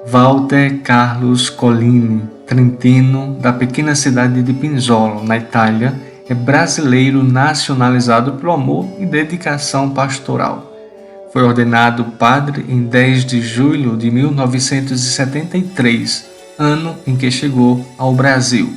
Walter Carlos Collini, trentino da pequena cidade de Pinzolo, na Itália, é brasileiro nacionalizado pelo amor e dedicação pastoral. Foi ordenado padre em 10 de julho de 1973, ano em que chegou ao Brasil.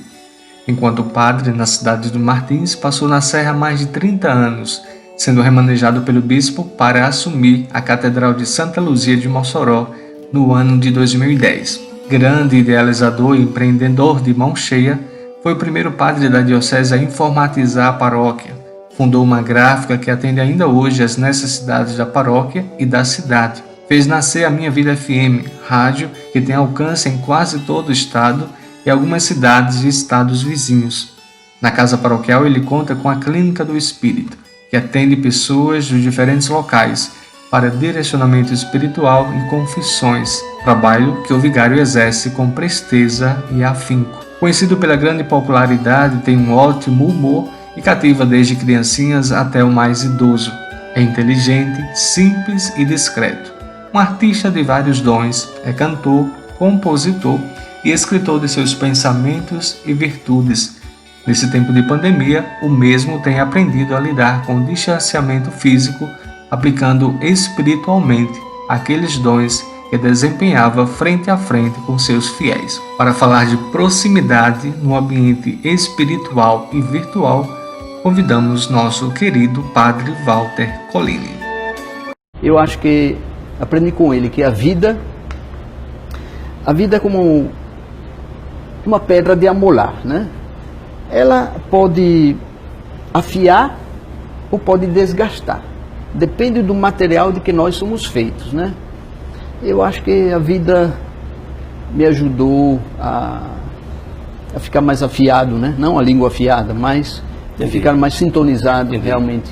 Enquanto padre na cidade de Martins, passou na Serra mais de 30 anos, sendo remanejado pelo bispo para assumir a Catedral de Santa Luzia de Mossoró no ano de 2010. Grande idealizador e empreendedor de mão cheia, foi o primeiro padre da diocese a informatizar a paróquia. Fundou uma gráfica que atende ainda hoje às necessidades da paróquia e da cidade. Fez nascer a Minha Vida FM, rádio que tem alcance em quase todo o estado e algumas cidades e estados vizinhos. Na casa paroquial ele conta com a Clínica do Espírito, que atende pessoas dos diferentes locais para direcionamento espiritual e confissões, trabalho que o vigário exerce com presteza e afinco. Conhecido pela grande popularidade, tem um ótimo humor e cativa desde criancinhas até o mais idoso. É inteligente, simples e discreto. Um artista de vários dons, é cantor, compositor e escritor de seus pensamentos e virtudes. Nesse tempo de pandemia, o mesmo tem aprendido a lidar com o distanciamento físico, aplicando espiritualmente aqueles dons que desempenhava frente a frente com seus fiéis. Para falar de proximidade no ambiente espiritual e virtual, convidamos nosso querido Padre Walter Collini. Eu acho que aprendi com ele que a vida é como uma pedra de amolar, né? Ela pode afiar ou pode desgastar. Depende do material de que nós somos feitos, né? Eu acho que a vida me ajudou a ficar mais afiado, né? Não a língua afiada, mas a ficar mais sintonizado realmente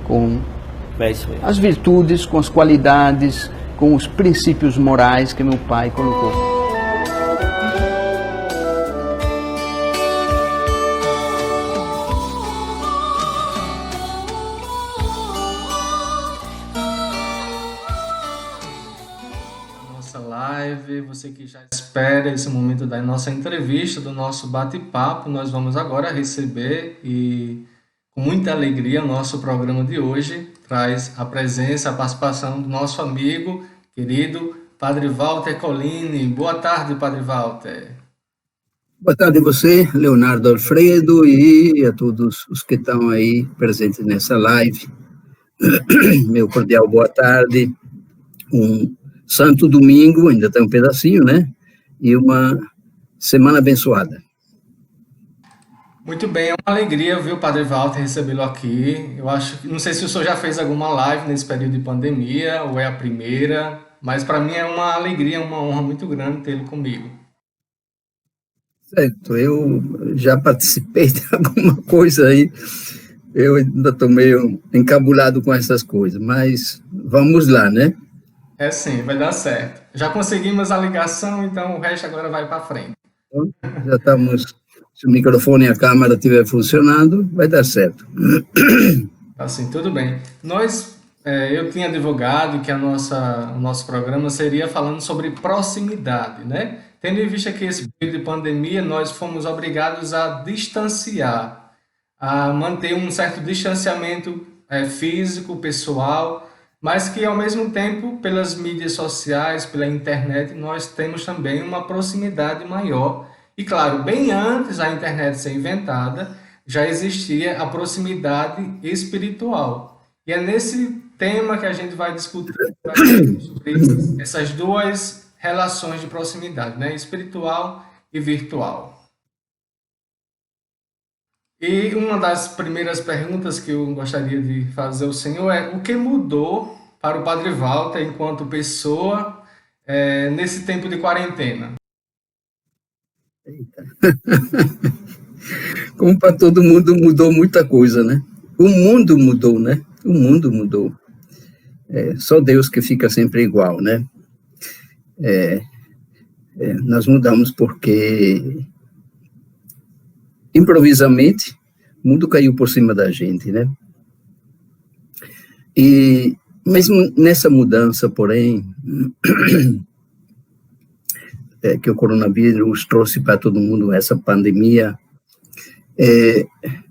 com as virtudes, com as qualidades, com os princípios morais que meu pai colocou. Live, você que já espera esse momento da nossa entrevista, do nosso bate-papo, nós vamos agora receber e com muita alegria o nosso programa de hoje traz a presença, a participação do nosso amigo, querido Padre Walter Collini. Boa tarde, Padre Walter. Boa tarde a você, Leonardo Alfredo, e a todos os que estão aí presentes nessa live. Meu cordial boa tarde. Santo Domingo, ainda tem um pedacinho, né? E uma semana abençoada. Muito bem, é uma alegria, viu, Padre Walter, recebê-lo aqui. Eu acho que, não sei se o senhor já fez alguma live nesse período de pandemia, ou é a primeira, mas para mim é uma alegria, uma honra muito grande tê-lo comigo. Certo, eu já participei de alguma coisa aí, eu ainda estou meio encabulado com essas coisas, mas vamos lá, né? É sim, vai dar certo. Já conseguimos a ligação, então o resto agora vai para frente. Então, já estamos, se o microfone e a câmera estiver funcionando, vai dar certo. Assim, tudo bem. Eu tinha divulgado que o nosso programa seria falando sobre proximidade, né? Tendo em vista que esse período de pandemia nós fomos obrigados a distanciar, a manter um certo distanciamento físico, pessoal, mas que ao mesmo tempo, pelas mídias sociais, pela internet, nós temos também uma proximidade maior. E claro, bem antes da internet ser inventada, já existia a proximidade espiritual. E é nesse tema que a gente vai discutir sobre essas duas relações de proximidade, né? Espiritual e virtual. E uma das primeiras perguntas que eu gostaria de fazer ao senhor é: o que mudou para o Padre Walter enquanto pessoa nesse tempo de quarentena? Como para todo mundo, mudou muita coisa, né? O mundo mudou, né? O mundo mudou. Só Deus que fica sempre igual, né? Nós mudamos porque improvisamente, o mundo caiu por cima da gente, né? E mesmo nessa mudança, porém, que o coronavírus trouxe para todo mundo, essa pandemia,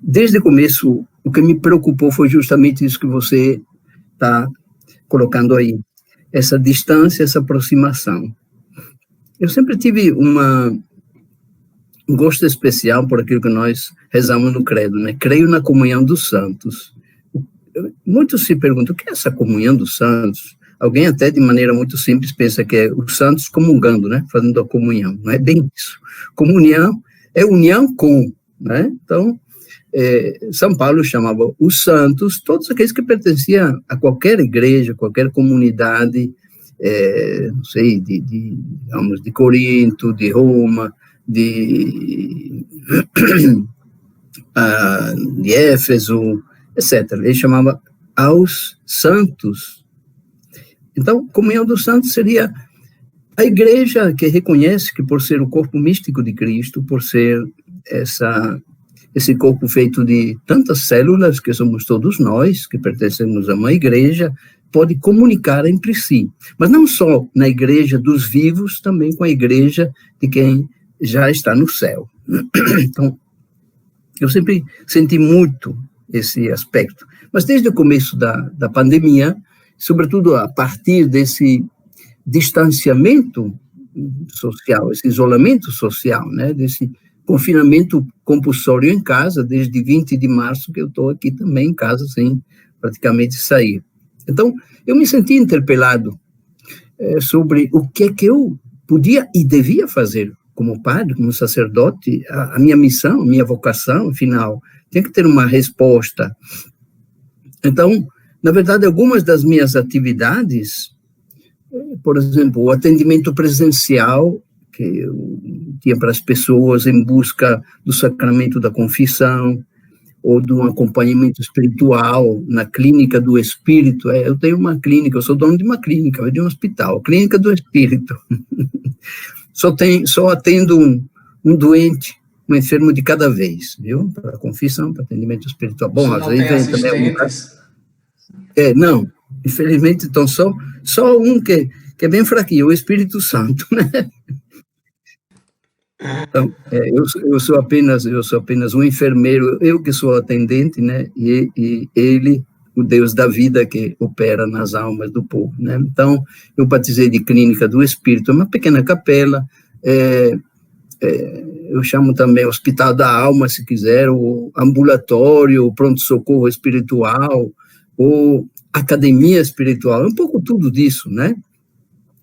desde o começo, o que me preocupou foi justamente isso que você está colocando aí, essa distância, essa aproximação. Eu sempre tive um gosto especial por aquilo que nós rezamos no credo, né? Creio na comunhão dos santos. Muitos se perguntam, o que é essa comunhão dos santos? Alguém até de maneira muito simples pensa que é os santos comungando, né? Fazendo a comunhão. Não é bem isso. Comunhão é união com, né? Então, São Paulo chamava os santos, todos aqueles que pertenciam a qualquer igreja, qualquer comunidade, não sei, digamos, de Corinto, de Roma, de Éfeso, etc. Ele chamava aos santos. Então, comunhão dos santos seria a igreja que reconhece que, por ser o corpo místico de Cristo, por ser esse corpo feito de tantas células, que somos todos nós, que pertencemos a uma igreja, pode comunicar entre si. Mas não só na igreja dos vivos, também com a igreja de quem já está no céu. Então, eu sempre senti muito esse aspecto. Mas desde o começo da pandemia, sobretudo a partir desse distanciamento social, esse isolamento social, né, desse confinamento compulsório em casa, desde 20 de março que eu estou aqui também em casa, sem praticamente sair. Então, eu me senti interpelado sobre o que é que eu podia e devia fazer como padre, como sacerdote, a minha missão, a minha vocação, afinal, tem que ter uma resposta. Então, na verdade, algumas das minhas atividades, por exemplo, o atendimento presencial, que eu tinha para as pessoas em busca do sacramento da confissão, ou de um acompanhamento espiritual na clínica do espírito. Eu tenho uma clínica, eu sou dono de uma clínica, de um hospital, clínica do espírito. Só atendo um doente, um enfermo de cada vez, viu? Para confissão, para atendimento espiritual. Bom, às vezes vem também não, infelizmente, então só um que é bem fraquinho, o Espírito Santo, né? Então, eu sou apenas um enfermeiro, eu que sou atendente, né? E ele, o Deus da vida que opera nas almas do povo, né? Então, eu batizei de Clínica do Espírito, uma pequena capela, eu chamo também Hospital da Alma, se quiser, o ambulatório, o pronto-socorro espiritual, ou academia espiritual, um pouco tudo disso, né?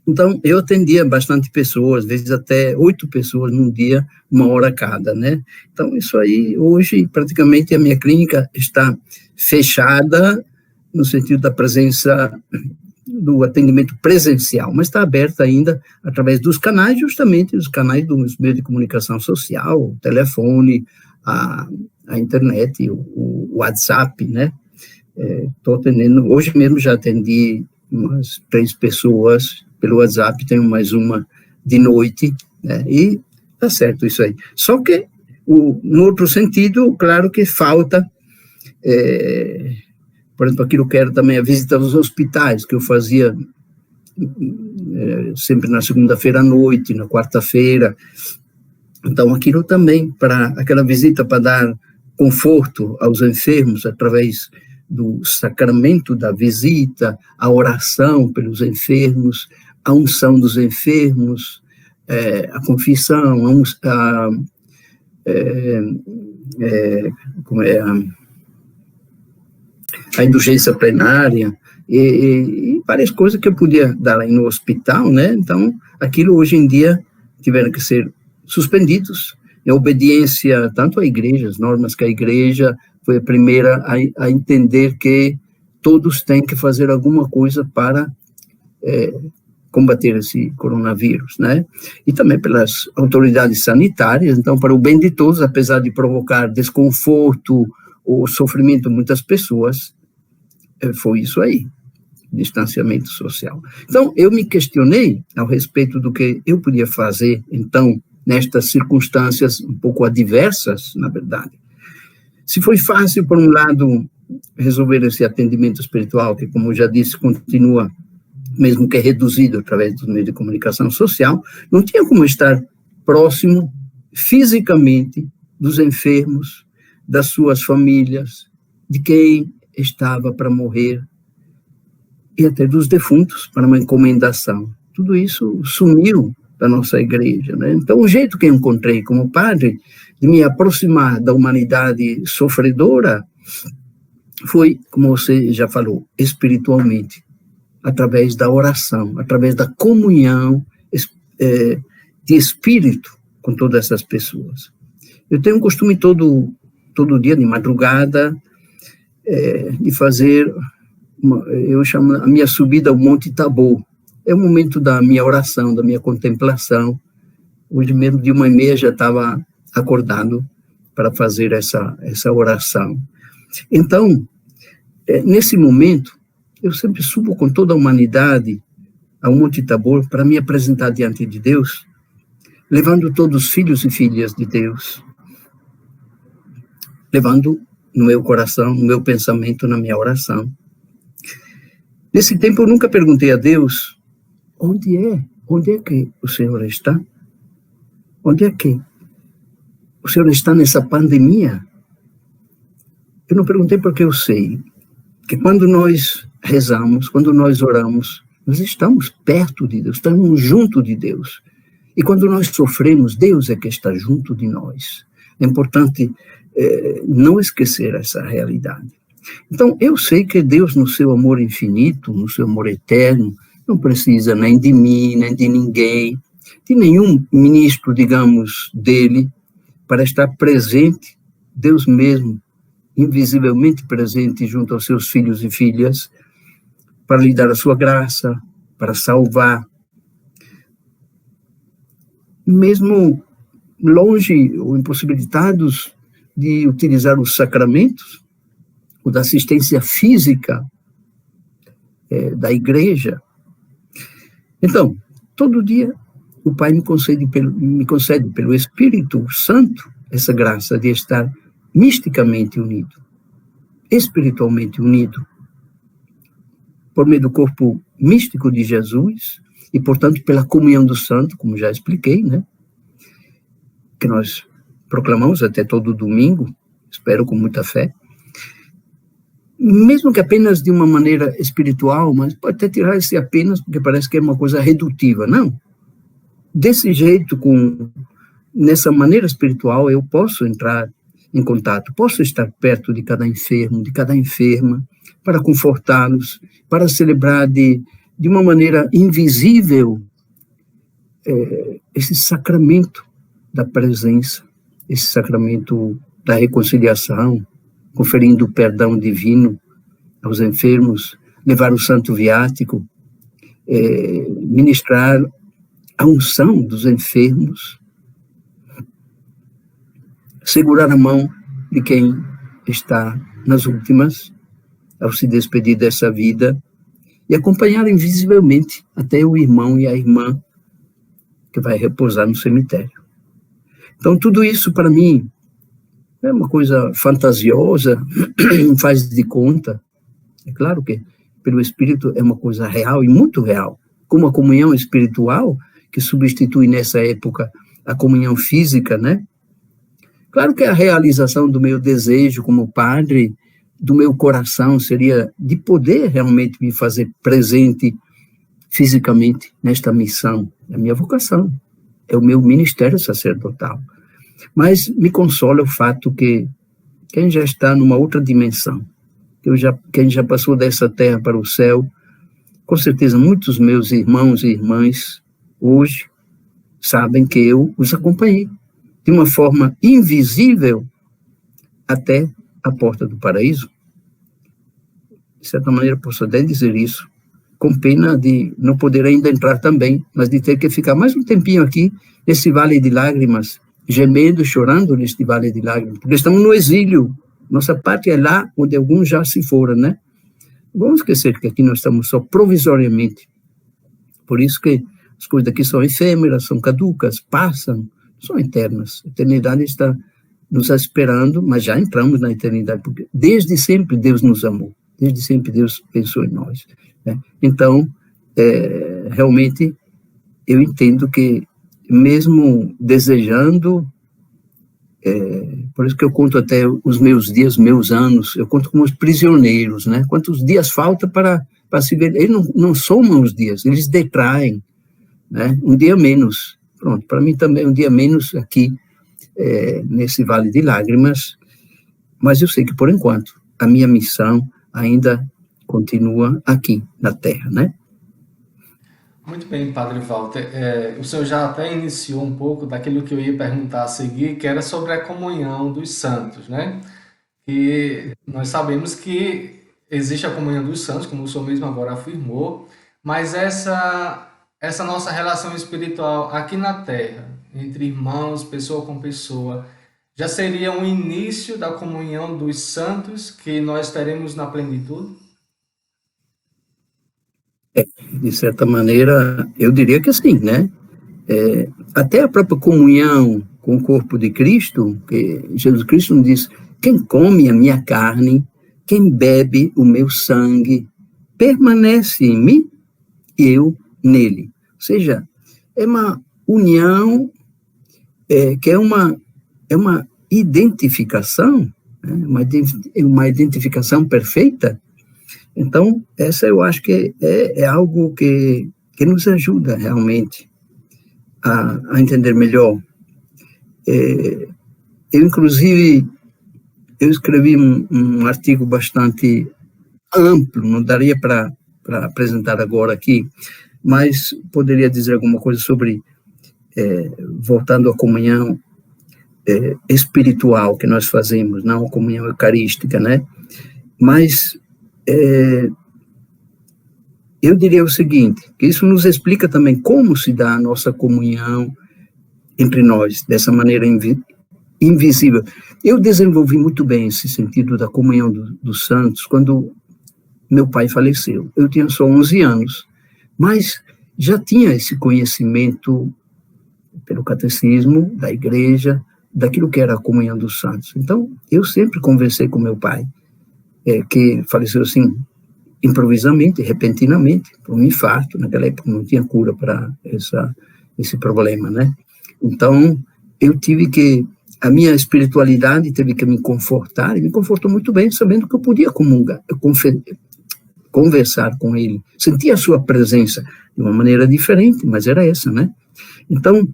Então, eu atendia bastante pessoas, às vezes até 8 pessoas num dia, 1 hora cada, né? Então, isso aí, hoje, praticamente, a minha clínica está fechada, no sentido da presença do atendimento presencial, mas está aberta ainda através dos canais, justamente os canais dos meios de comunicação social, o telefone, a internet, o WhatsApp, né? Estou atendendo, hoje mesmo já atendi umas 3 pessoas pelo WhatsApp, tenho mais uma de noite, né? E tá certo isso aí. Só que, no outro sentido, claro que falta, por exemplo, aquilo que era também a visita aos hospitais, que eu fazia sempre na segunda-feira à noite, na quarta-feira. Então, aquilo também, aquela visita para dar conforto aos enfermos, através do sacramento da visita, a oração pelos enfermos, a unção dos enfermos, a confissão, a indulgência plenária, e várias coisas que eu podia dar aí no hospital, né? Então, aquilo hoje em dia tiveram que ser suspendidos, em obediência tanto à igreja, as normas que a igreja foi a primeira a entender que todos têm que fazer alguma coisa para combater esse coronavírus, né? E também pelas autoridades sanitárias, então, para o bem de todos, apesar de provocar desconforto ou sofrimento em muitas pessoas, foi isso aí, distanciamento social. Então, eu me questionei ao respeito do que eu podia fazer, então, nestas circunstâncias um pouco adversas, na verdade. Se foi fácil, por um lado, resolver esse atendimento espiritual, que, como eu já disse, continua mesmo que reduzido através dos meios de comunicação social, não tinha como estar próximo fisicamente dos enfermos, das suas famílias, de quem estava para morrer, e até dos defuntos, para uma encomendação. Tudo isso sumiu da nossa igreja, né? Então, o jeito que eu encontrei como padre de me aproximar da humanidade sofredora foi, como você já falou, espiritualmente, através da oração, através da comunhão de espírito com todas essas pessoas. Eu tenho um costume todo dia, de madrugada, de fazer, eu chamo a minha subida ao Monte Tabor. É o momento da minha oração, da minha contemplação. Hoje mesmo, de 1h30, já estava acordado para fazer essa oração. Então, nesse momento, eu sempre subo com toda a humanidade ao Monte Tabor para me apresentar diante de Deus, levando todos os filhos e filhas de Deus, levando no meu coração, no meu pensamento, na minha oração. Nesse tempo, eu nunca perguntei a Deus, onde é que o Senhor está? Onde é que o Senhor está nessa pandemia? Eu não perguntei porque eu sei que quando nós rezamos, quando nós oramos, nós estamos perto de Deus, estamos junto de Deus. E quando nós sofremos, Deus é que está junto de nós. É importante não esquecer essa realidade. Então, eu sei que Deus, no seu amor infinito, no seu amor eterno, não precisa nem de mim, nem de ninguém, de nenhum ministro, digamos, dele, para estar presente, Deus mesmo, invisivelmente presente junto aos seus filhos e filhas, para lhe dar a sua graça, para salvar. Mesmo longe ou impossibilitados de utilizar os sacramentos, ou da assistência física da igreja. Então, todo dia, o Pai me concede pelo Espírito Santo essa graça de estar misticamente unido, espiritualmente unido, por meio do corpo místico de Jesus, e, portanto, pela comunhão do santo, como já expliquei, né? Que nós proclamamos até todo domingo, espero com muita fé, mesmo que apenas de uma maneira espiritual, mas pode até tirar esse apenas, porque parece que é uma coisa redutiva. Não. Desse jeito, nessa maneira espiritual, eu posso entrar em contato, posso estar perto de cada enfermo, de cada enferma, para confortá-los, para celebrar de uma maneira invisível esse sacramento da presença, esse sacramento da reconciliação, conferindo o perdão divino aos enfermos, levar o santo viático, ministrar a unção dos enfermos, segurar a mão de quem está nas últimas, ao se despedir dessa vida, e acompanhar invisivelmente até o irmão e a irmã que vai repousar no cemitério. Então, tudo isso, para mim, é uma coisa fantasiosa, não faz de conta. É claro que, pelo Espírito, é uma coisa real e muito real, como a comunhão espiritual, que substitui nessa época a comunhão física, né? Claro que a realização do meu desejo como padre, do meu coração, seria de poder realmente me fazer presente fisicamente nesta missão. É a minha vocação, é o meu ministério sacerdotal. Mas me consola o fato que quem já está numa outra dimensão, quem já passou dessa terra para o céu, com certeza muitos meus irmãos e irmãs hoje sabem que eu os acompanhei de uma forma invisível até a porta do paraíso. De certa maneira, posso até dizer isso, com pena de não poder ainda entrar também, mas de ter que ficar mais um tempinho aqui, nesse vale de lágrimas, gemendo, chorando neste vale de lágrimas, porque estamos no exílio, nossa pátria é lá onde alguns já se foram, né? Vamos esquecer que aqui nós estamos só provisoriamente, por isso que as coisas daqui são efêmeras, são caducas, passam, são eternas, a eternidade está nos esperando, mas já entramos na eternidade, porque desde sempre Deus nos amou, desde sempre Deus pensou em nós, né? Então, realmente eu entendo que, mesmo desejando, por isso que eu conto até os meus dias, meus anos, eu conto como os prisioneiros, né? Quantos dias falta para se ver? Eles não somam os dias, eles detraem, né? Um dia menos. Pronto, para mim também um dia menos aqui, nesse Vale de Lágrimas, mas eu sei que, por enquanto, a minha missão ainda continua aqui na Terra, né? Muito bem, Padre Walter. O senhor já até iniciou um pouco daquilo que eu ia perguntar a seguir, que era sobre a comunhão dos santos, né? E nós sabemos que existe a comunhão dos santos, como o senhor mesmo agora afirmou, mas essa nossa relação espiritual aqui na Terra, entre irmãos, pessoa com pessoa, já seria um início da comunhão dos santos que nós teremos na plenitude? De certa maneira, eu diria que sim, né? Até a própria comunhão com o corpo de Cristo, que Jesus Cristo nos diz: quem come a minha carne, quem bebe o meu sangue, permanece em mim e eu nele. Ou seja, é uma união que é uma identificação, né? Uma identificação perfeita. Então, essa eu acho que é algo que nos ajuda realmente a entender melhor. Eu, inclusive, eu escrevi um artigo bastante amplo, não daria para apresentar agora aqui, mas poderia dizer alguma coisa sobre, voltando à comunhão espiritual que nós fazemos, não a comunhão eucarística, né? Mas eu diria o seguinte, que isso nos explica também como se dá a nossa comunhão entre nós, dessa maneira invisível. Eu desenvolvi muito bem esse sentido da comunhão dos santos quando meu pai faleceu. Eu tinha só 11 anos, mas já tinha esse conhecimento pelo catecismo da igreja, daquilo que era a comunhão dos santos. Então, eu sempre conversei com meu pai, que faleceu assim, improvisamente, repentinamente, por um infarto. Naquela época não tinha cura para esse problema, né? Então, a minha espiritualidade teve que me confortar, e me confortou muito bem, sabendo que eu podia comungar, conversar com ele, sentir a sua presença de uma maneira diferente, mas era essa, né? Então,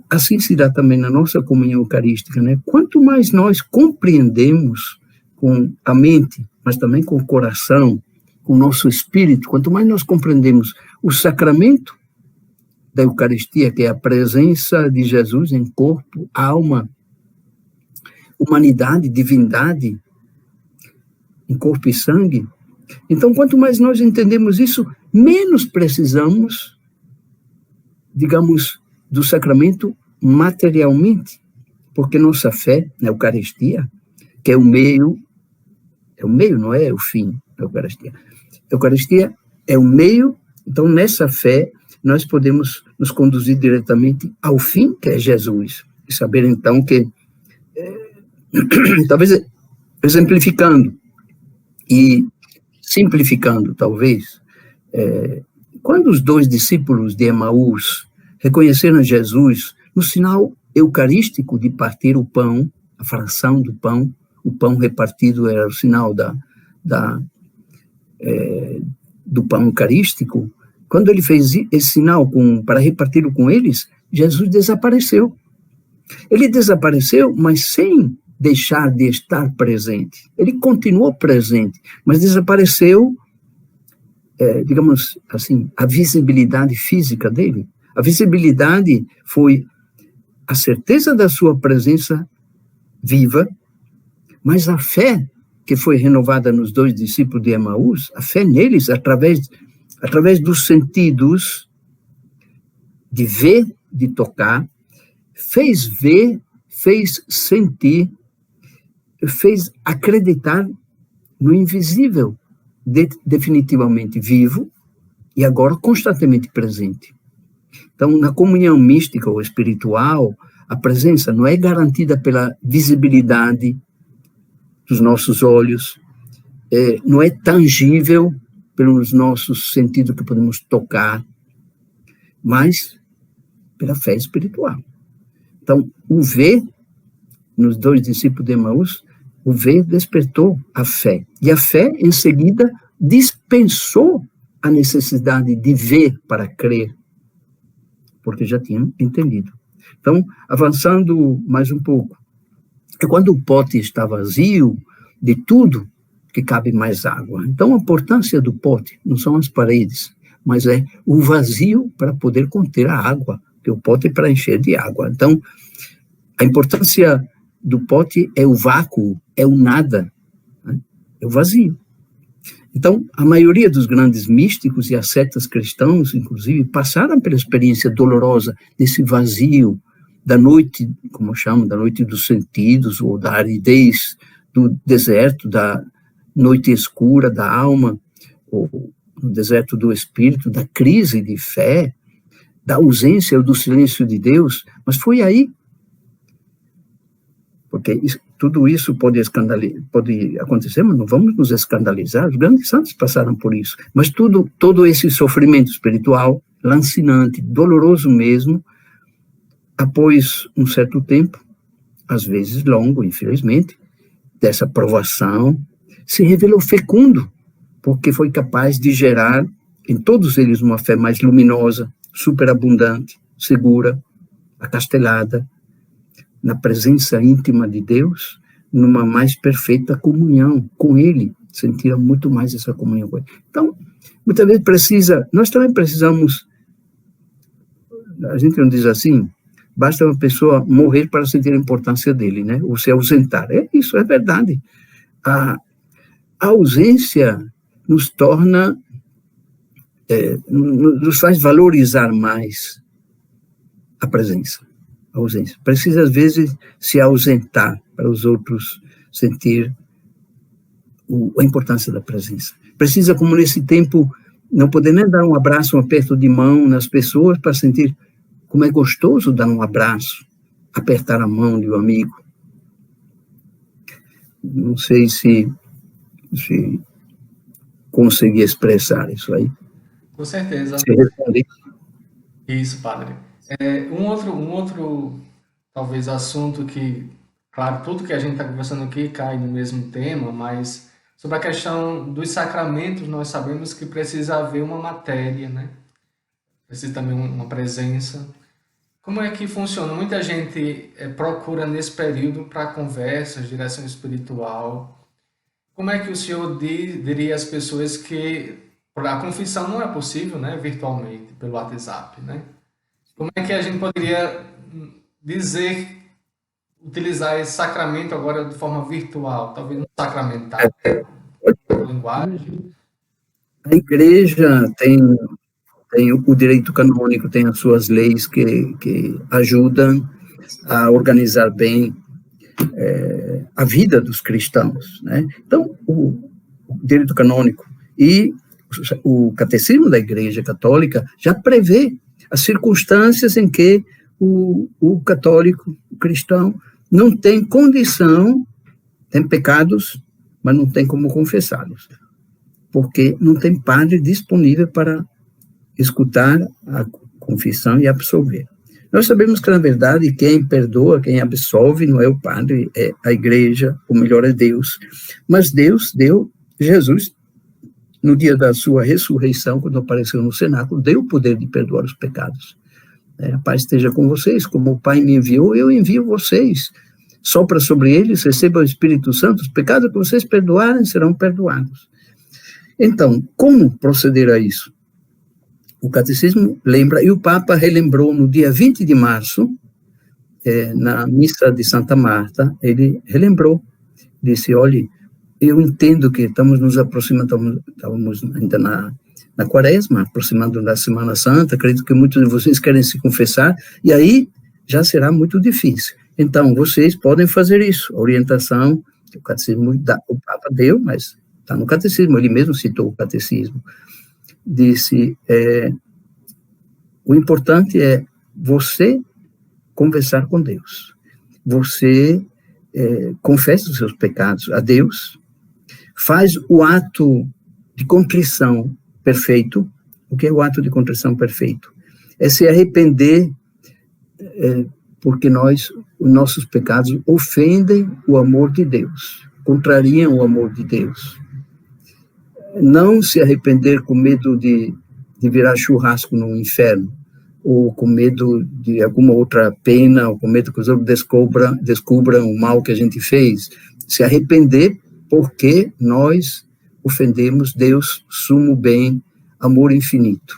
assim se dá também na nossa comunhão eucarística, né? Quanto mais nós compreendemos com a mente, mas também com o coração, com o nosso espírito, quanto mais nós compreendemos o sacramento da Eucaristia, que é a presença de Jesus em corpo, alma, humanidade, divindade, em corpo e sangue. Então, quanto mais nós entendemos isso, menos precisamos, digamos, do sacramento materialmente, porque nossa fé na Eucaristia, que é o meio, não é o fim da Eucaristia. A Eucaristia é o meio, então nessa fé nós podemos nos conduzir diretamente ao fim, que é Jesus. E saber então que, talvez exemplificando e simplificando talvez, quando os 2 discípulos de Emaús reconheceram Jesus no sinal eucarístico de partir o pão, a fração do pão, o pão repartido era o sinal do pão eucarístico. Quando ele fez esse sinal para repartir com eles, Jesus desapareceu. Ele desapareceu, mas sem deixar de estar presente. Ele continuou presente, mas desapareceu, digamos assim, a visibilidade física dele. A visibilidade foi a certeza da sua presença viva, mas a fé que foi renovada nos 2 discípulos de Emaús, a fé neles, através dos sentidos de ver, de tocar, fez ver, fez sentir, fez acreditar no invisível, definitivamente vivo e agora constantemente presente. Então, na comunhão mística ou espiritual, a presença não é garantida pela visibilidade dos nossos olhos, não é tangível, pelos nossos sentidos que podemos tocar, mas pela fé espiritual. Então, o ver, nos 2 discípulos de Emaús, o ver despertou a fé. E a fé, em seguida, dispensou a necessidade de ver para crer, porque já tinham entendido. Então, avançando mais um pouco, é quando o pote está vazio de tudo que cabe mais água. Então, a importância do pote não são as paredes, mas é o vazio para poder conter a água, que o pote é para encher de água. Então, a importância do pote é o vácuo, é o nada, né? É o vazio. Então, a maioria dos grandes místicos e ascetas cristãos, inclusive, passaram pela experiência dolorosa desse vazio, da noite, como chamam, da noite dos sentidos, ou da aridez do deserto, da noite escura da alma, ou no deserto do espírito, da crise de fé, da ausência ou do silêncio de Deus. Mas foi aí, porque tudo isso pode acontecer, mas não vamos nos escandalizar. Os grandes santos passaram por isso. Mas todo esse sofrimento espiritual, lancinante, doloroso mesmo, após um certo tempo, às vezes longo, infelizmente, dessa provação, se revelou fecundo, porque foi capaz de gerar em todos eles uma fé mais luminosa, superabundante, segura, acastelada, na presença íntima de Deus, numa mais perfeita comunhão com Ele, sentiram muito mais essa comunhão com Ele. Então, muitas vezes nós também precisamos, a gente não diz assim, basta uma pessoa morrer para sentir a importância dele, né? Ou se ausentar. Isso é verdade. A ausência nos torna, nos faz valorizar mais a presença, a ausência. Precisa, às vezes, se ausentar para os outros sentir a importância da presença. Precisa, como nesse tempo, não poder nem dar um abraço, um aperto de mão nas pessoas para sentir como é gostoso dar um abraço, apertar a mão de um amigo. Não sei se consegui expressar isso aí. Com certeza. Se respondi. Isso, padre. Um outro, talvez, assunto que, claro, tudo que a gente está conversando aqui cai no mesmo tema, mas sobre a questão dos sacramentos, nós sabemos que precisa haver uma matéria, né? Precisa também uma presença. Como é que funciona? Muita gente procura nesse período para conversas, direção espiritual. Como é que o senhor diria às pessoas que a confissão não é possível, né, virtualmente, pelo WhatsApp, né? Como é que a gente poderia utilizar esse sacramento agora de forma virtual, talvez não sacramental, linguagem? A igreja tem o direito canônico, tem as suas leis que ajudam a organizar bem a vida dos cristãos, né? Então, o direito canônico e o catecismo da Igreja Católica já prevê as circunstâncias em que o católico, o cristão, não tem condição, tem pecados, mas não tem como confessá-los, porque não tem padre disponível para escutar a confissão e absolver. Nós sabemos que, na verdade, quem perdoa, quem absolve, não é o padre, é a igreja, o melhor é Deus. Mas Deus deu, Jesus, no dia da sua ressurreição, quando apareceu no cenáculo, deu o poder de perdoar os pecados. A paz esteja com vocês, como o Pai me enviou, eu envio vocês. Sopra sobre eles, receba o Espírito Santo, os pecados que vocês perdoarem serão perdoados. Então, como proceder a isso? O catecismo lembra, e o Papa relembrou no dia 20 de março, na missa de Santa Marta, ele relembrou, disse, olhe, eu entendo que estamos nos aproximando, estávamos ainda na quaresma, aproximando da Semana Santa, acredito que muitos de vocês querem se confessar, e aí já será muito difícil. Então, vocês podem fazer isso, a orientação que o catecismo o Papa deu, mas está no catecismo, ele mesmo citou o catecismo, disse, o importante é você conversar com Deus, você confessa os seus pecados a Deus, faz o ato de contrição perfeito. O que é o ato de contrição perfeito? É se arrepender porque os nossos pecados ofendem o amor de Deus, contrariam o amor de Deus. Não se arrepender com medo de virar churrasco no inferno, ou com medo de alguma outra pena, ou com medo que os outros descubram o mal que a gente fez. Se arrepender porque nós ofendemos Deus, sumo bem, amor infinito.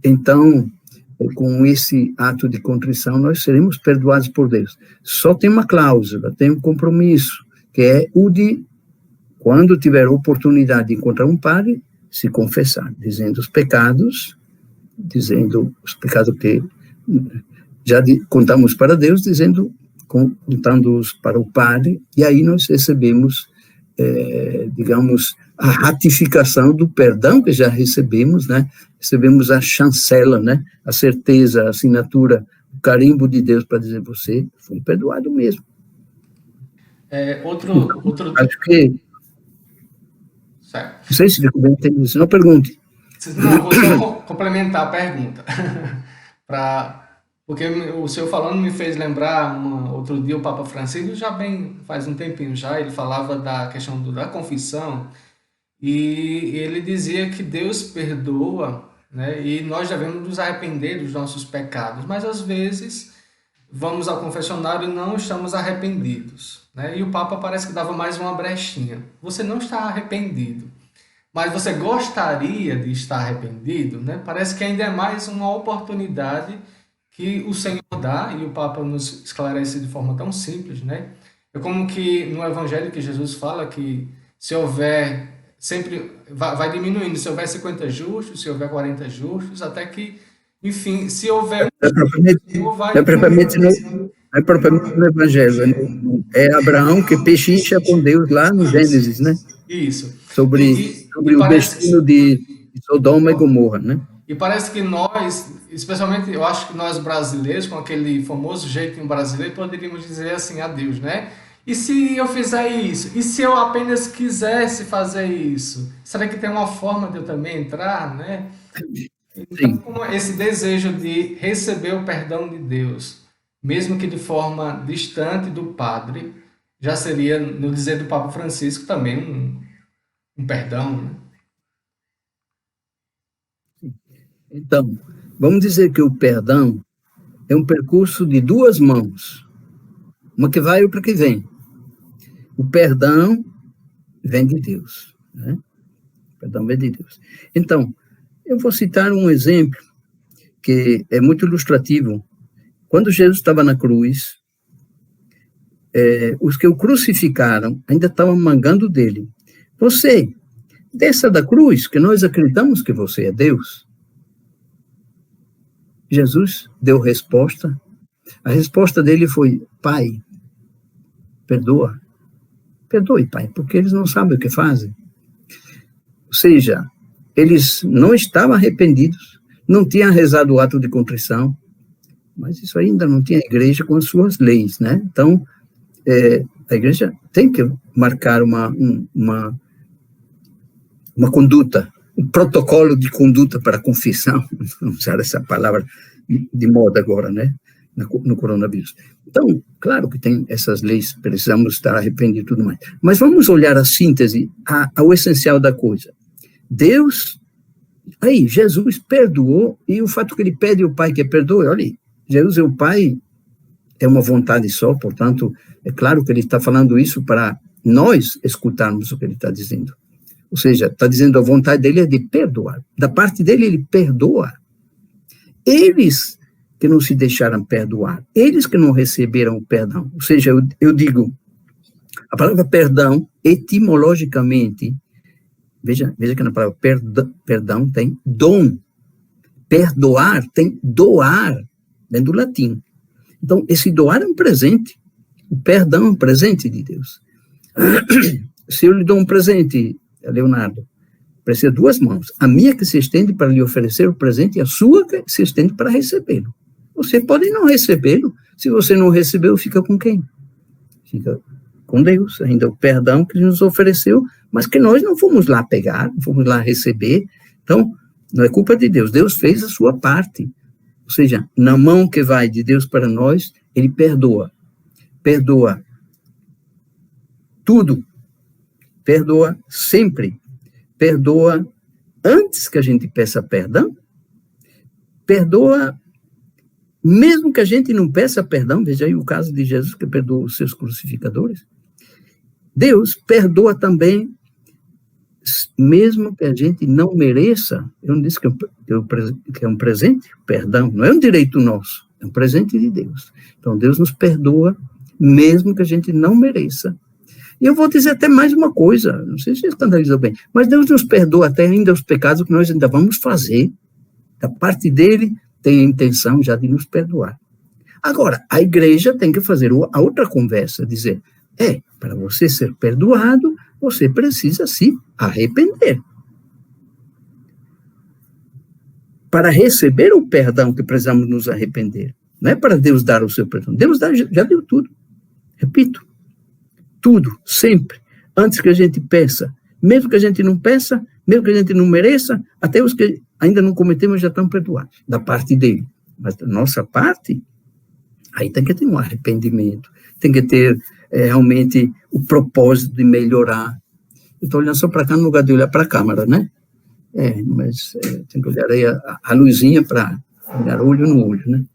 Então, com esse ato de contrição, nós seremos perdoados por Deus. Só tem uma cláusula, tem um compromisso, que é o de, quando tiver a oportunidade de encontrar um padre, se confessar, dizendo os pecados que já contamos para Deus, contando-os para o padre, e aí nós recebemos, digamos, a ratificação do perdão que já recebemos, né? Recebemos a chancela, né? A certeza, a assinatura, o carimbo de Deus para dizer, você foi perdoado mesmo. Acho que... Certo. Não sei se ficou bem entendido, se não pergunte. Não, vou só complementar a pergunta. Porque o senhor falando me fez lembrar, outro dia o Papa Francisco, faz um tempinho já, ele falava da questão da confissão, e ele dizia que Deus perdoa, né, e nós devemos nos arrepender dos nossos pecados, mas às vezes vamos ao confessionário e não estamos arrependidos, né, e o Papa parece que dava mais uma brechinha. Você não está arrependido, mas você gostaria de estar arrependido, né? Parece que ainda é mais uma oportunidade que o Senhor dá, e o Papa nos esclarece de forma tão simples, né? É como que no Evangelho que Jesus fala que se houver, sempre vai diminuindo, se houver 50 justos, se houver 40 justos, até que, enfim, se houver... Não é propriamente no Evangelho, é Abraão que pechincha com Deus lá no Gênesis, né? Isso. Sobre o destino de Sodoma e Gomorra, né? E parece que nós, especialmente, eu acho que nós brasileiros, com aquele famoso jeitinho brasileiro, poderíamos dizer assim a Deus, né? E se eu fizer isso? E se eu apenas quisesse fazer isso? Será que tem uma forma de eu também entrar, né? Então, como esse desejo de receber o perdão de Deus, mesmo que de forma distante do Padre, já seria, no dizer do Papa Francisco, também um perdão, né? Então, vamos dizer que o perdão é um percurso de duas mãos, uma que vai e outra que vem. O perdão vem de Deus, né? O perdão vem de Deus. Então, eu vou citar um exemplo que é muito ilustrativo. Quando Jesus estava na cruz, os que o crucificaram ainda estavam mangando dele. Você, desça da cruz, que nós acreditamos que você é Deus. Jesus deu resposta. A resposta dele foi, Pai, perdoa. Perdoe, Pai, porque eles não sabem o que fazem. Ou seja, eles não estavam arrependidos, não tinham rezado o ato de contrição, mas isso ainda não tinha igreja com as suas leis, né? Então, a igreja tem que marcar uma conduta, um protocolo de conduta para a confissão, vamos usar essa palavra de moda agora, né? No coronavírus. Então, claro que tem essas leis, precisamos estar arrependidos e tudo mais. Mas vamos olhar a síntese, ao essencial da coisa. Deus, Jesus perdoou, e o fato que ele pede ao Pai que perdoe, olha aí, Jesus é o Pai, é uma vontade só, portanto, é claro que ele está falando isso para nós escutarmos o que ele está dizendo. Ou seja, está dizendo a vontade dele é de perdoar. Da parte dele, ele perdoa. Eles que não se deixaram perdoar, eles que não receberam o perdão. Ou seja, eu digo, a palavra perdão, etimologicamente, veja que na palavra perdão tem dom. Perdoar tem doar, vem do latim. Então, esse doar é um presente. O perdão é um presente de Deus. Se eu lhe dou um presente, Leonardo, precisa de duas mãos. A minha que se estende para lhe oferecer o presente e a sua que se estende para recebê-lo. Você pode não recebê-lo. Se você não recebeu, fica com quem? Fica com Deus. Ainda o perdão que nos ofereceu mas que nós não fomos lá pegar, não fomos lá receber. Então, não é culpa de Deus. Deus fez a sua parte. Ou seja, na mão que vai de Deus para nós, ele perdoa. Perdoa tudo. Perdoa sempre. Perdoa antes que a gente peça perdão. Perdoa mesmo que a gente não peça perdão. Veja aí o caso de Jesus que perdoou os seus crucificadores. Deus perdoa também mesmo que a gente não mereça. Eu não disse que é um presente, perdão, não é um direito nosso, é um presente de Deus. Então, Deus nos perdoa, mesmo que a gente não mereça. E eu vou dizer até mais uma coisa, não sei se escandalizou bem, mas Deus nos perdoa até ainda os pecados que nós ainda vamos fazer. Da parte dele, tem a intenção já de nos perdoar. Agora, a igreja tem que fazer a outra conversa, dizer, para você ser perdoado, você precisa se arrepender. Para receber o perdão que precisamos nos arrepender. Não é para Deus dar o seu perdão. Deus já deu tudo. Repito. Tudo, sempre. Antes que a gente peça. Mesmo que a gente não peça, mesmo que a gente não mereça, até os que ainda não cometemos já estão perdoados. Da parte dele. Mas da nossa parte, aí tem que ter um arrependimento. Tem que ter realmente o propósito de melhorar. Eu estou olhando só para cá no lugar de olhar para a câmera, né? Mas tem que olhar aí a luzinha para olhar olho no olho, né?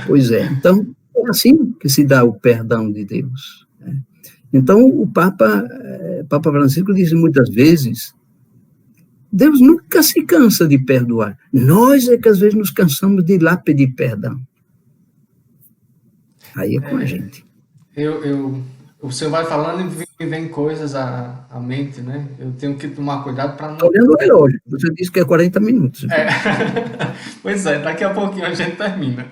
Pois é. Então, é assim que se dá o perdão de Deus. Né? Então, o Papa Francisco disse muitas vezes, Deus nunca se cansa de perdoar. Nós é que às vezes nos cansamos de ir lá pedir perdão. Aí é com a gente. O senhor vai falando e vem coisas à mente, né? Eu tenho que tomar cuidado para não... Estou olhando o relógio, você disse que é 40 minutos. Pois é, daqui a pouquinho a gente termina.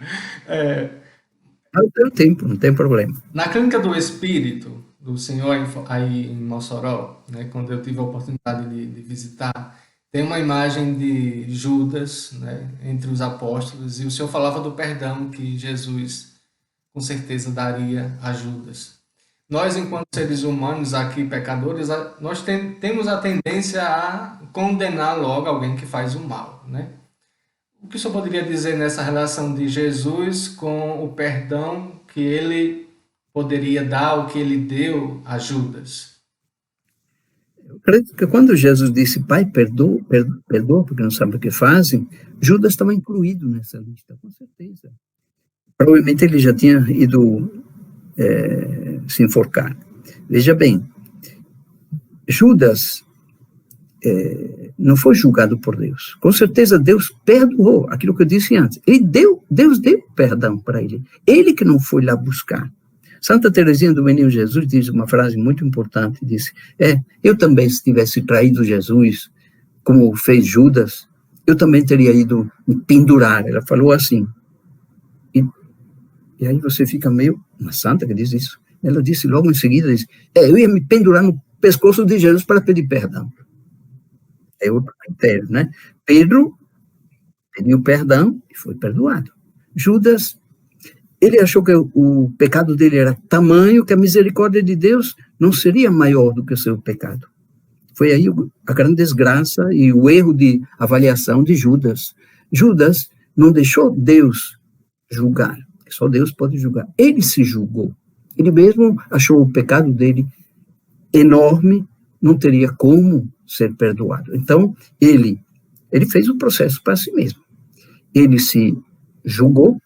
Não tem tempo, não tem problema. Na Clínica do Espírito, do senhor aí em Mossoró, né, quando eu tive a oportunidade de visitar, tem uma imagem de Judas, né, entre os apóstolos, e o senhor falava do perdão que Jesus com certeza daria a Judas. Nós, enquanto seres humanos aqui, pecadores, nós temos a tendência a condenar logo alguém que faz o mal, né? O que o senhor poderia dizer nessa relação de Jesus com o perdão que ele poderia dar, o que ele deu a Judas? Eu acredito que quando Jesus disse, Pai, perdoa, porque não sabem o que fazem, Judas estava incluído nessa lista, com certeza. Provavelmente ele já tinha ido se enforcar. Veja bem, Judas não foi julgado por Deus. Com certeza Deus perdoou aquilo que eu disse antes. Deus deu perdão para ele. Ele que não foi lá buscar. Santa Teresinha do Menino Jesus diz uma frase muito importante, disse, eu também se tivesse traído Jesus, como fez Judas, eu também teria ido me pendurar. Ela falou assim. E aí você fica meio, uma santa que diz isso. Ela disse logo em seguida, eu ia me pendurar no pescoço de Jesus para pedir perdão. É outro critério, né? Pedro pediu perdão e foi perdoado. Judas, ele achou que o pecado dele era tamanho que a misericórdia de Deus não seria maior do que o seu pecado. Foi aí a grande desgraça e o erro de avaliação de Judas. Judas não deixou Deus julgar. Só Deus pode julgar. Ele se julgou. Ele mesmo achou o pecado dele enorme, não teria como ser perdoado. Então, ele fez o processo para si mesmo. Ele se julgou,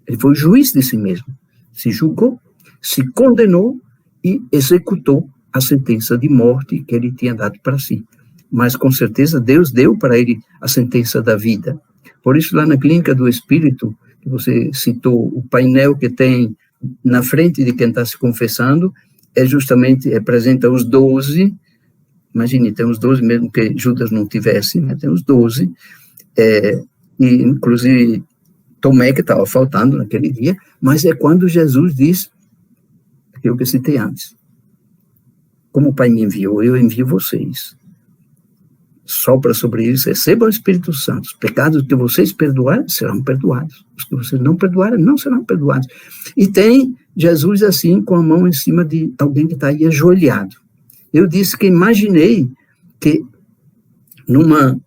ele foi juiz de si mesmo. Se julgou, se condenou e executou a sentença de morte que ele tinha dado para si. Mas, com certeza, Deus deu para ele a sentença da vida. Por isso, lá na Clínica do Espírito, que você citou, o painel que tem na frente de quem está se confessando, justamente, representa os 12, imagine, tem os 12, mesmo que Judas não tivesse, né, tem os 12, e inclusive Tomé, que estava faltando naquele dia, mas é quando Jesus diz, aquilo que eu citei antes, como o Pai me enviou, eu envio vocês. Sopra sobre eles, recebam o Espírito Santo. Os pecados que vocês perdoarem serão perdoados. Os que vocês não perdoarem não serão perdoados. E tem Jesus assim, com a mão em cima de alguém que está aí ajoelhado. Eu disse que imaginei que numa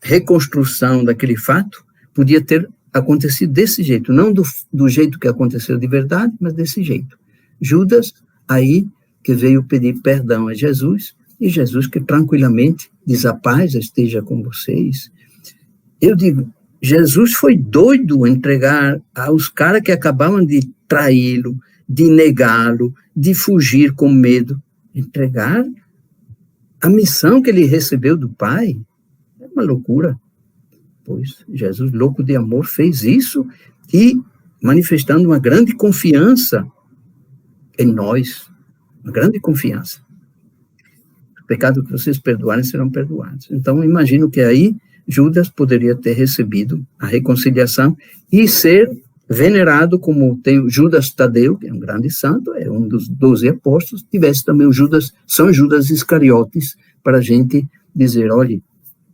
reconstrução daquele fato, podia ter acontecido desse jeito, não do jeito que aconteceu de verdade, mas desse jeito. Judas, aí, que veio pedir perdão a Jesus, e Jesus que tranquilamente diz, a paz esteja com vocês. Eu digo, Jesus foi doido a entregar aos caras que acabavam de traí-lo, de negá-lo, de fugir com medo, entregar a missão que ele recebeu do Pai. É uma loucura. Pois Jesus, louco de amor, fez isso e manifestando uma grande confiança em nós, uma grande confiança. Os pecados que vocês perdoarem serão perdoados. Então, imagino que aí Judas poderia ter recebido a reconciliação e ser venerado como tem o Judas Tadeu, que é um grande santo, é um dos 12 apóstolos, tivesse também o São Judas Iscariotes, para a gente dizer, olha,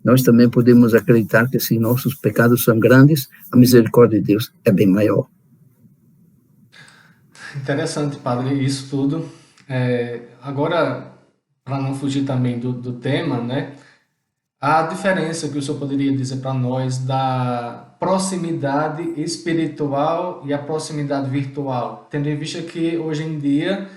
nós também podemos acreditar que se nossos pecados são grandes, a misericórdia de Deus é bem maior. Interessante, padre, isso tudo. Agora, para não fugir também do tema, né? A diferença que o senhor poderia dizer para nós da proximidade espiritual e a proximidade virtual, tendo em vista que hoje em dia,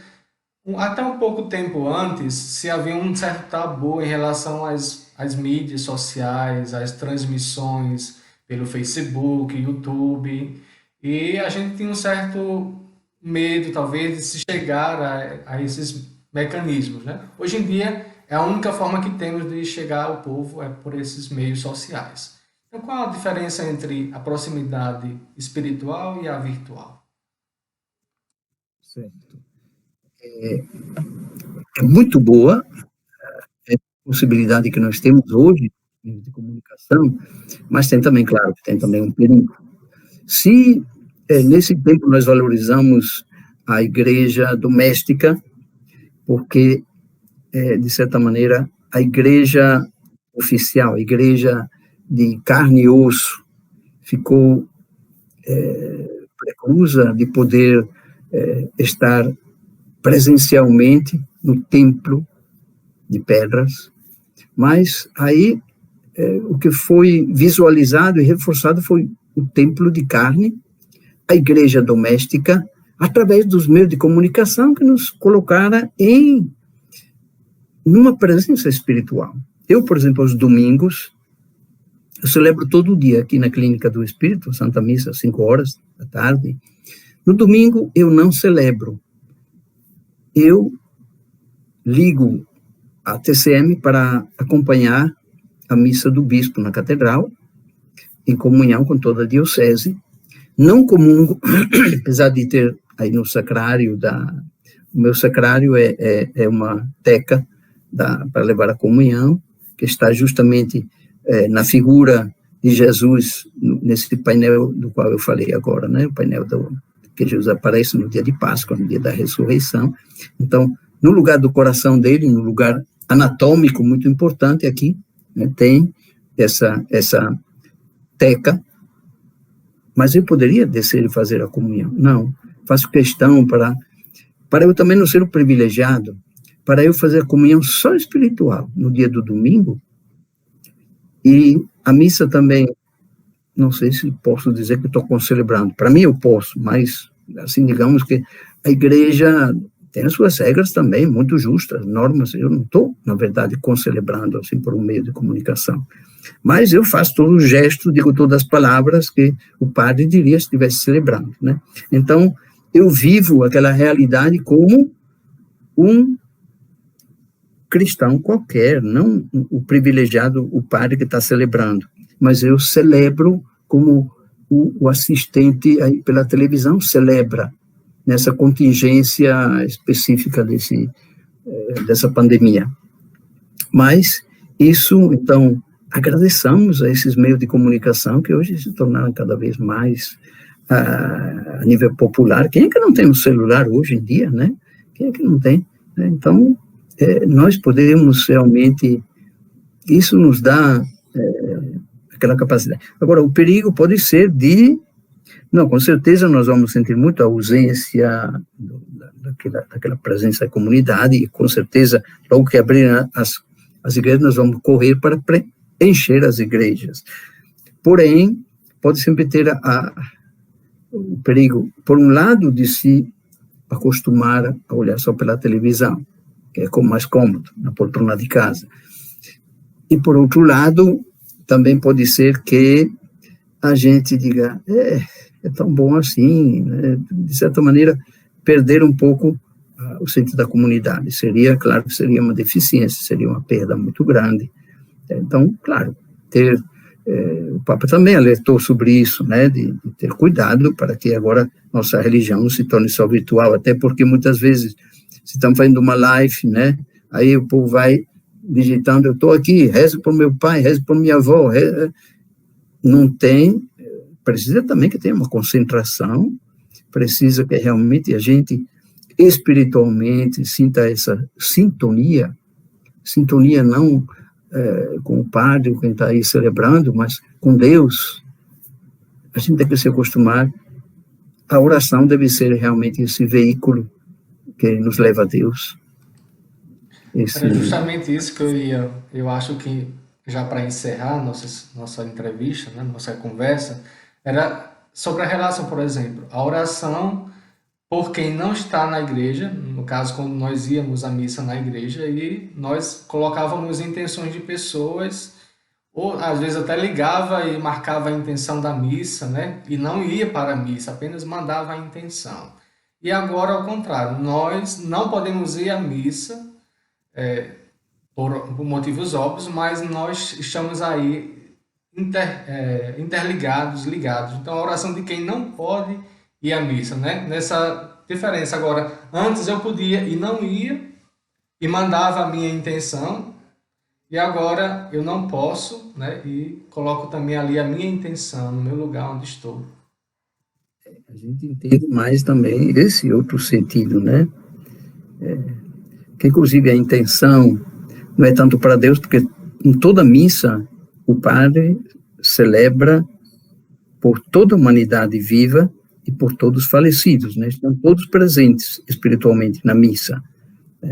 até um pouco tempo antes, se havia um certo tabu em relação às mídias sociais, às transmissões pelo Facebook, YouTube, e a gente tinha um certo medo, talvez, de se chegar a esses mecanismos, né? Hoje em dia, é a única forma que temos de chegar ao povo é por esses meios sociais. Então, qual a diferença entre a proximidade espiritual e a virtual? Certo. É muito boa a possibilidade que nós temos hoje de comunicação, mas tem também, claro, tem também um perigo. Se nesse tempo nós valorizamos a igreja doméstica, porque de certa maneira, a igreja oficial, a igreja de carne e osso, ficou preclusa de poder estar presencialmente no templo de pedras, mas aí o que foi visualizado e reforçado foi o templo de carne, a igreja doméstica, através dos meios de comunicação que nos colocaram numa presença espiritual. Eu, por exemplo, aos domingos, eu celebro todo dia aqui na Clínica do Espírito, Santa Missa, às 5 horas da tarde. No domingo, eu não celebro. Eu ligo a TCM para acompanhar a missa do bispo na catedral, em comunhão com toda a diocese. Não comungo, apesar de ter aí no sacrário, o meu sacrário é uma teca para levar a comunhão, que está justamente na figura de Jesus, nesse painel do qual eu falei agora, né? O painel que Jesus aparece no dia de Páscoa, no dia da ressurreição. Então, no lugar do coração dele, no lugar anatômico muito importante aqui, né, tem essa teca, mas eu poderia descer e fazer a comunhão. Não, faço questão para eu também não ser um privilegiado, para eu fazer a comunhão só espiritual no dia do domingo, e a missa também, não sei se posso dizer que estou concelebrando, para mim eu posso, mas assim, digamos que a igreja tem as suas regras também, muito justas, normas, eu não estou, na verdade, concelebrando assim por um meio de comunicação, mas eu faço todo o gesto, digo todas as palavras que o padre diria se estivesse celebrando, né? Então, eu vivo aquela realidade como um cristão qualquer, não o privilegiado, o padre que está celebrando, mas eu celebro como o assistente aí pela televisão celebra nessa contingência específica dessa pandemia. Mas isso, então, agradeçamos a esses meios de comunicação que hoje se tornaram cada vez mais a nível popular. Quem é que não tem um celular hoje em dia, né? Quem é que não tem? Então, nós podemos realmente, isso nos dá aquela capacidade. Agora, o perigo pode ser de Não, com certeza nós vamos sentir muito a ausência daquela presença da comunidade, e com certeza, logo que abrirem as igrejas, nós vamos correr para encher as igrejas. Porém, pode sempre ter o perigo, por um lado, de se acostumar a olhar só pela televisão, que é mais cômodo, na poltrona de casa. E, por outro lado, também pode ser que a gente diga, é tão bom assim, né? De certa maneira, perder um pouco o sentido da comunidade. Seria, claro, que seria uma deficiência, seria uma perda muito grande. Então, claro, o Papa também alertou sobre isso, né, de ter cuidado para que agora nossa religião não se torne só virtual, até porque muitas vezes, se estamos fazendo uma live, né, aí o povo vai digitando, eu estou aqui, rezo por meu pai, rezo por minha avó, não tem, precisa também que tenha uma concentração, precisa que realmente a gente espiritualmente sinta essa sintonia não com o padre, quem está aí celebrando, mas com Deus. A gente tem que se acostumar, a oração deve ser realmente esse veículo que nos leva a Deus. Era justamente isso que eu acho que, já para encerrar nossa entrevista, né, nossa conversa, era sobre a relação, por exemplo, a oração por quem não está na igreja, no caso, quando nós íamos à missa na igreja, e nós colocávamos intenções de pessoas, ou às vezes até ligava e marcava a intenção da missa, né, e não ia para a missa, apenas mandava a intenção. E agora, ao contrário, nós não podemos ir à missa, por motivos óbvios, mas nós estamos aí interligados, ligados. Então, a oração de quem não pode ir à missa, né? Nessa diferença. Agora, antes eu podia e não ia, e mandava a minha intenção, e agora eu não posso, né? E coloco também ali a minha intenção no meu lugar onde estou. A gente entende mais também esse outro sentido, né? Que inclusive a intenção não é tanto para Deus, porque em toda missa o padre celebra por toda a humanidade viva e por todos os falecidos, né? Estão todos presentes espiritualmente na missa.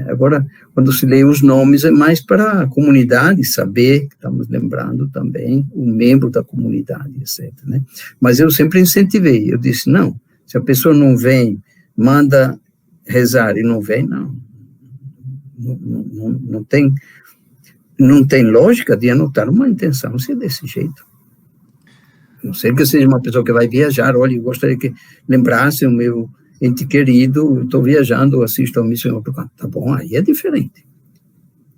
Agora, quando se lê os nomes, é mais para a comunidade saber, estamos lembrando também o membro da comunidade, etc., né? Mas eu sempre incentivei, eu disse, não, se a pessoa não vem, manda rezar e não vem, não tem lógica de anotar uma intenção se é desse jeito. Não sei que seja uma pessoa que vai viajar, olha, eu gostaria que lembrasse o meu ente querido, eu estou viajando, assisto a missa em outro canto. Tá bom, aí é diferente.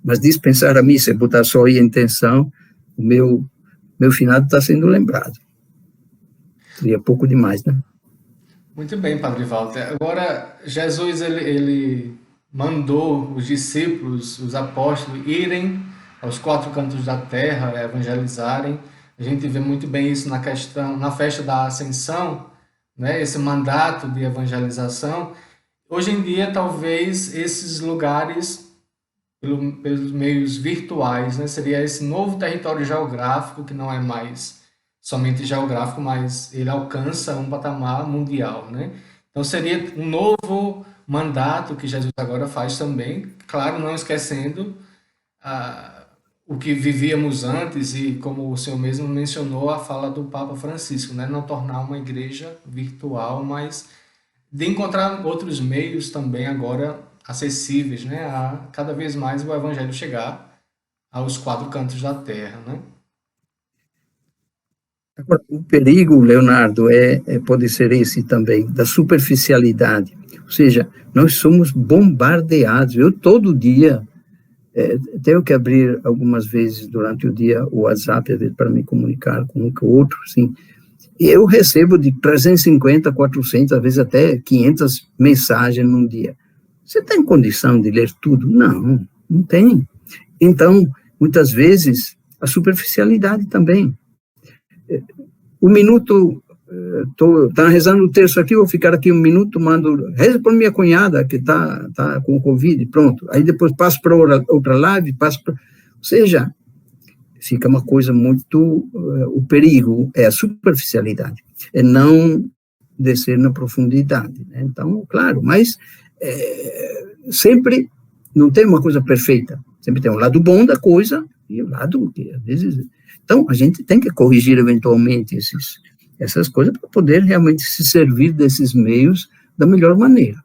Mas dispensar a missa e botar só aí a intenção, o meu finado está sendo lembrado. Seria pouco demais, né? Muito bem, Padre Walter. Agora, Jesus, ele mandou os discípulos, os apóstolos, irem aos 4 cantos da terra, evangelizarem. A gente vê muito bem isso na festa da Ascensão, né? Esse mandato de evangelização. Hoje em dia, talvez, esses lugares, pelos meios virtuais, né? Seria esse novo território geográfico, que não é mais somente geográfico, mas ele alcança um patamar mundial, né? Então, seria um novo mandato que Jesus agora faz também, claro, não esquecendo o que vivíamos antes e, como o senhor mesmo mencionou, a fala do Papa Francisco, né? Não tornar uma igreja virtual, mas de encontrar outros meios também agora acessíveis, né? A cada vez mais o evangelho chegar aos 4 cantos da terra, né? Agora, o perigo, Leonardo, pode ser esse também, da superficialidade. Ou seja, nós somos bombardeados. Eu todo dia tenho que abrir algumas vezes durante o dia o WhatsApp, às vezes, para me comunicar com um com o outro, assim, e eu recebo de 350, 400, às vezes até 500 mensagens num dia. Você tem condição de ler tudo? Não, não tem. Então, muitas vezes, a superficialidade também. Um minuto, tá rezando o texto aqui, vou ficar aqui um minuto, mando, reza para minha cunhada, que tá com Covid, pronto. Aí depois passo para outra live, ou seja, fica uma coisa muito, o perigo é a superficialidade, é não descer na profundidade, né? Então, claro, mas sempre não tem uma coisa perfeita, sempre tem um lado bom da coisa e o lado que, às vezes... Então, a gente tem que corrigir eventualmente essas coisas para poder realmente se servir desses meios da melhor maneira.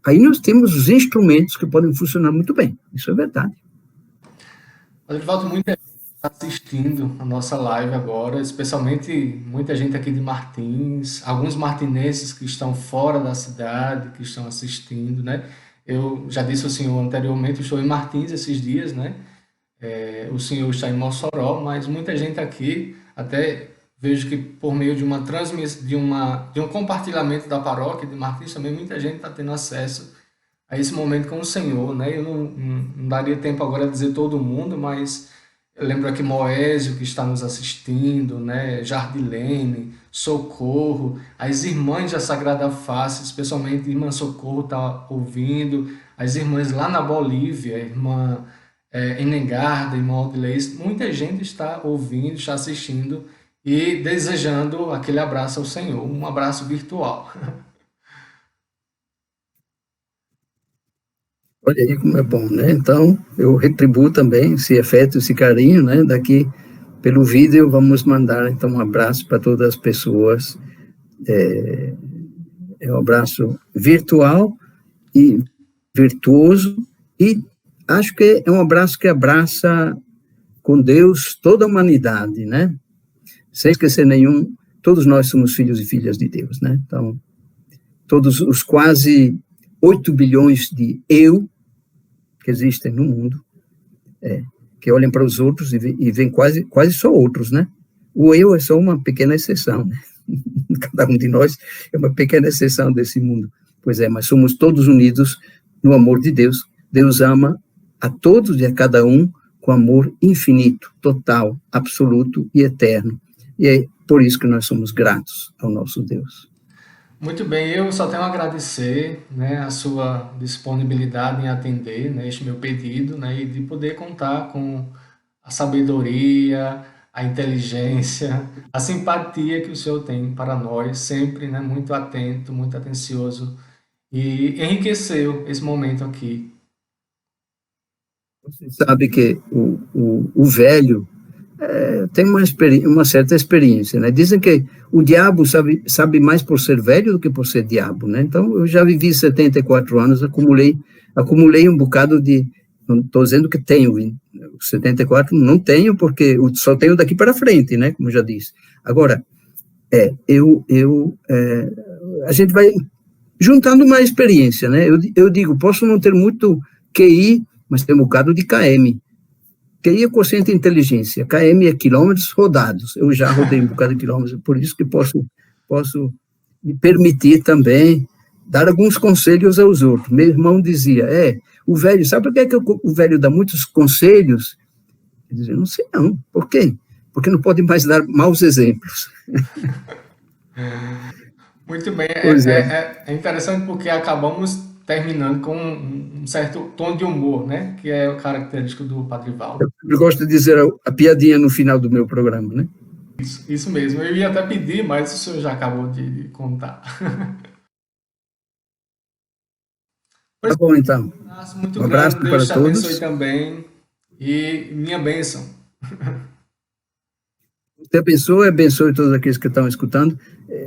Aí nós temos os instrumentos que podem funcionar muito bem, isso é verdade. Edivaldo, muita gente está assistindo a nossa live agora, especialmente muita gente aqui de Martins, alguns martinenses que estão fora da cidade, que estão assistindo, né? Eu já disse ao senhor anteriormente, eu estou em Martins esses dias, né? O senhor está em Mossoró, mas muita gente aqui, até vejo que por meio de uma transmissão, de um compartilhamento da paróquia de Martins, também muita gente está tendo acesso a esse momento com o Senhor, né? Eu não daria tempo agora de dizer todo mundo, mas eu lembro aqui Moésio, que está nos assistindo, né? Jardilene, Socorro, as irmãs da Sagrada Face, especialmente a irmã Socorro está ouvindo, as irmãs lá na Bolívia, a irmã Enengarda, a irmã Aldileis, muita gente está ouvindo, está assistindo e desejando aquele abraço ao Senhor, um abraço virtual. Olha aí como é bom, né? Então, eu retribuo também esse afeto, esse carinho, né? Daqui, pelo vídeo, vamos mandar, então, um abraço para todas as pessoas. É um abraço virtual e virtuoso, e acho que é um abraço que abraça com Deus toda a humanidade, né? Sem esquecer nenhum, todos nós somos filhos e filhas de Deus, né? Então, todos os quase 8 bilhões de eu que existem no mundo, que olham para os outros e veem quase só outros, né? O eu é só uma pequena exceção, né? Cada um de nós é uma pequena exceção desse mundo. Pois é, mas somos todos unidos no amor de Deus. Deus ama a todos e a cada um com amor infinito, total, absoluto e eterno. E é por isso que nós somos gratos ao nosso Deus. Muito bem, eu só tenho a agradecer, né, a sua disponibilidade em atender, né, este meu pedido, né, e de poder contar com a sabedoria, a inteligência, a simpatia que o senhor tem para nós, sempre, né, muito atento, muito atencioso, e enriqueceu esse momento aqui. Você sabe que o velho tem uma certa experiência, né? Dizem que o diabo sabe mais por ser velho do que por ser diabo, né? Então, eu já vivi 74 anos, acumulei um bocado de... Não estou dizendo que tenho 74, não tenho, porque eu só tenho daqui para frente, né? Como eu já disse. Agora, a gente vai juntando uma experiência, né? Eu digo, posso não ter muito QI, mas tem um bocado de KM. QI é quociente de inteligência, KM é quilômetros rodados. Eu já rodei um bocado de quilômetros, por isso que posso me permitir também dar alguns conselhos aos outros. Meu irmão dizia, o velho, sabe por que o velho dá muitos conselhos? Ele dizia, não sei não, por quê? Porque não pode mais dar maus exemplos. Muito bem, é interessante porque acabamos terminando com um certo tom de humor, né? Que é o característico do Padre Valdo. Eu gosto de dizer a piadinha no final do meu programa, né? Isso mesmo. Eu ia até pedir, mas o senhor já acabou de contar. Tá bom, então. Muito Um abraço grande. para Deus te todos. abençoe também. E minha bênção. Deus abençoe todos aqueles que estão escutando.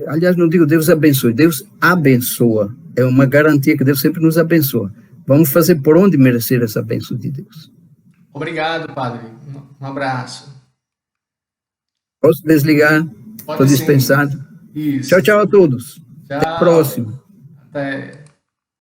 Aliás, não digo Deus abençoe, Deus abençoa. É uma garantia que Deus sempre nos abençoa. Vamos fazer por onde merecer essa bênção de Deus. Obrigado, Padre. Um abraço. Posso desligar? Estou dispensado. Isso. Tchau, tchau a todos. Tchau. Até a próxima. Até.